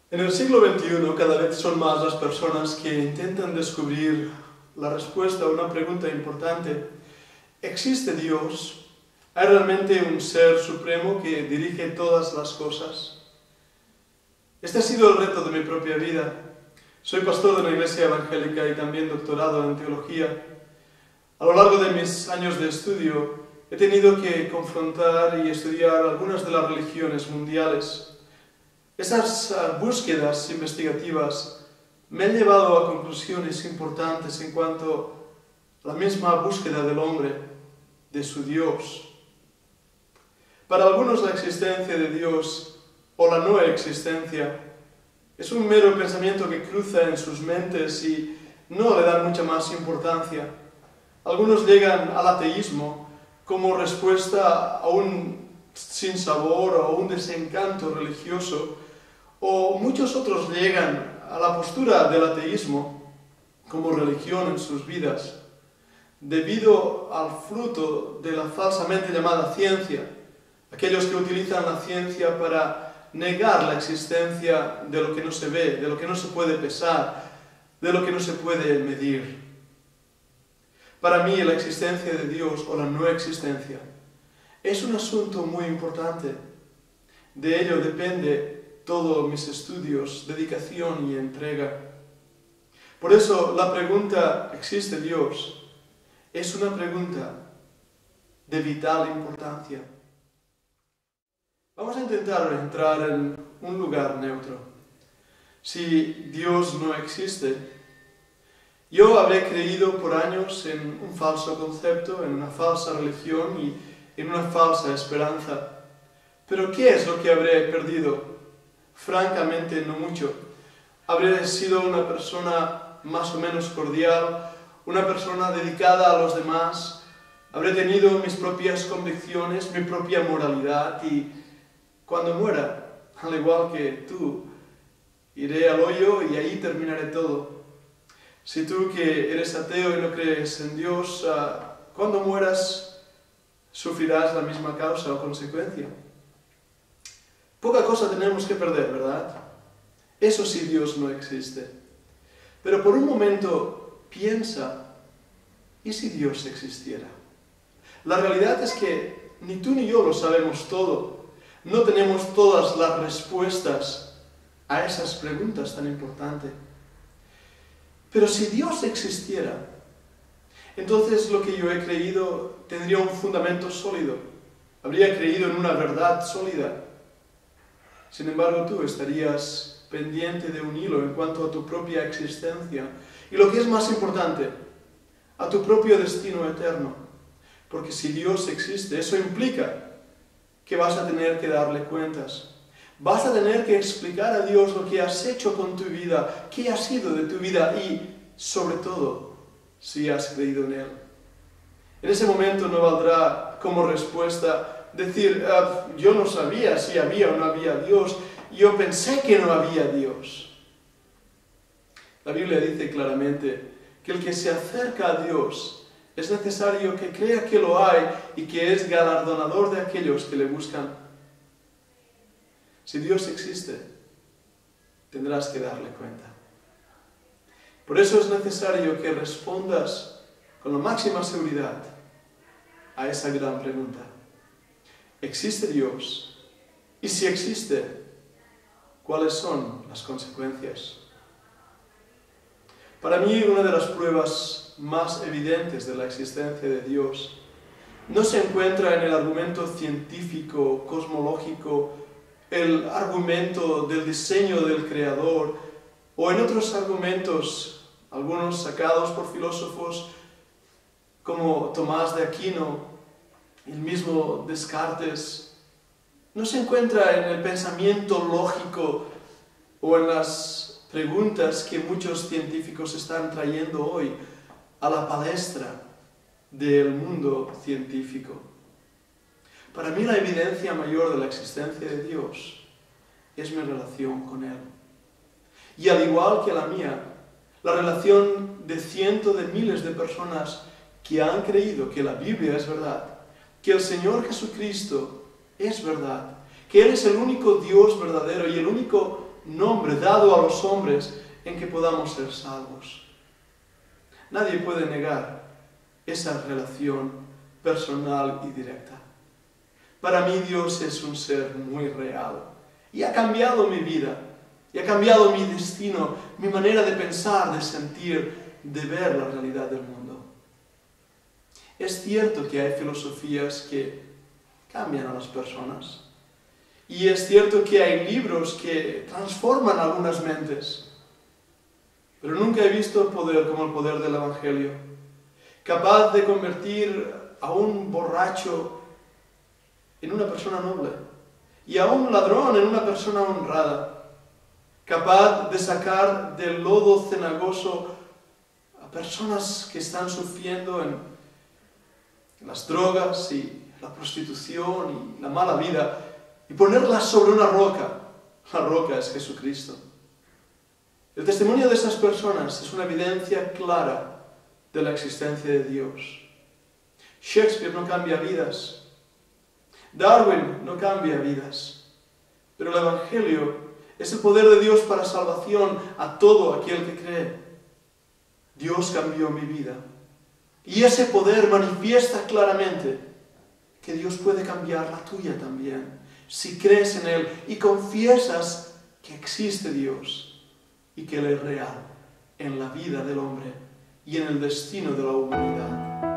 En el siglo XXI cada vez son más las personas que intentan descubrir la respuesta a una pregunta importante. ¿Existe Dios? ¿Hay realmente un ser supremo que dirige todas las cosas? Este ha sido el reto de mi propia vida. Soy pastor de una iglesia evangélica y también doctorado en teología. A lo largo de mis años de estudio he tenido que confrontar y estudiar algunas de las religiones mundiales. Esas búsquedas investigativas me han llevado a conclusiones importantes en cuanto a la misma búsqueda del hombre, de su Dios. Para algunos la existencia de Dios o la no existencia es un mero pensamiento que cruza en sus mentes y no le dan mucha más importancia. Algunos llegan al ateísmo como respuesta a un sinsabor o a un desencanto religioso, o muchos otros llegan a la postura del ateísmo como religión en sus vidas, debido al fruto de la falsamente llamada ciencia, aquellos que utilizan la ciencia para negar la existencia de lo que no se ve, de lo que no se puede pesar, de lo que no se puede medir. Para mí la existencia de Dios o la no existencia es un asunto muy importante. De ello depende todos mis estudios, dedicación y entrega. Por eso la pregunta ¿existe Dios? Es una pregunta de vital importancia. Vamos a intentar entrar en un lugar neutro. Si Dios no existe, yo habré creído por años en un falso concepto, en una falsa religión y en una falsa esperanza. Pero ¿qué es lo que habré perdido? Francamente, no mucho. Habré sido una persona más o menos cordial, una persona dedicada a los demás, habré tenido mis propias convicciones, mi propia moralidad y cuando muera, al igual que tú, iré al hoyo y ahí terminaré todo. Si tú que eres ateo y no crees en Dios, cuando mueras sufrirás la misma causa o consecuencia. Poca cosa tenemos que perder, ¿verdad? Eso sí, Dios no existe. Pero por un momento piensa, ¿y si Dios existiera? La realidad es que ni tú ni yo lo sabemos todo. No tenemos todas las respuestas a esas preguntas tan importantes. Pero si Dios existiera, entonces lo que yo he creído tendría un fundamento sólido. Habría creído en una verdad sólida. Sin embargo, tú estarías pendiente de un hilo en cuanto a tu propia existencia y lo que es más importante, a tu propio destino eterno. Porque si Dios existe, eso implica que vas a tener que darle cuentas. Vas a tener que explicar a Dios lo que has hecho con tu vida, qué ha sido de tu vida y, sobre todo, si has creído en Él. En ese momento no valdrá como respuesta decir, yo no sabía si había o no había Dios, yo pensé que no había Dios. La Biblia dice claramente que el que se acerca a Dios es necesario que crea que lo hay y que es galardonador de aquellos que le buscan. Si Dios existe, tendrás que darle cuenta. Por eso es necesario que respondas con la máxima seguridad a esa gran pregunta. ¿Existe Dios? Y si existe, ¿cuáles son las consecuencias? Para mí, una de las pruebas más evidentes de la existencia de Dios no se encuentra en el argumento científico, cosmológico, el argumento del diseño del Creador, o en otros argumentos, algunos sacados por filósofos como Tomás de Aquino, el mismo Descartes. No se encuentra en el pensamiento lógico o en las preguntas que muchos científicos están trayendo hoy a la palestra del mundo científico. Para mí la evidencia mayor de la existencia de Dios es mi relación con Él. Y al igual que la mía, la relación de cientos de miles de personas que han creído que la Biblia es verdad, que el Señor Jesucristo es verdad, que Él es el único Dios verdadero y el único nombre dado a los hombres en que podamos ser salvos. Nadie puede negar esa relación personal y directa. Para mí Dios es un ser muy real y ha cambiado mi vida, y ha cambiado mi destino, mi manera de pensar, de sentir, de ver la realidad del mundo. Es cierto que hay filosofías que cambian a las personas, y es cierto que hay libros que transforman algunas mentes, pero nunca he visto poder como el poder del Evangelio, capaz de convertir a un borracho en una persona noble, y a un ladrón en una persona honrada, capaz de sacar del lodo cenagoso a personas que están sufriendo en las drogas y la prostitución y la mala vida, y ponerlas sobre una roca. La roca es Jesucristo. El testimonio de esas personas es una evidencia clara de la existencia de Dios. Shakespeare no cambia vidas. Darwin no cambia vidas. Pero el Evangelio es el poder de Dios para salvación a todo aquel que cree. Dios cambió mi vida. Y ese poder manifiesta claramente que Dios puede cambiar la tuya también, si crees en Él y confiesas que existe Dios y que Él es real en la vida del hombre y en el destino de la humanidad.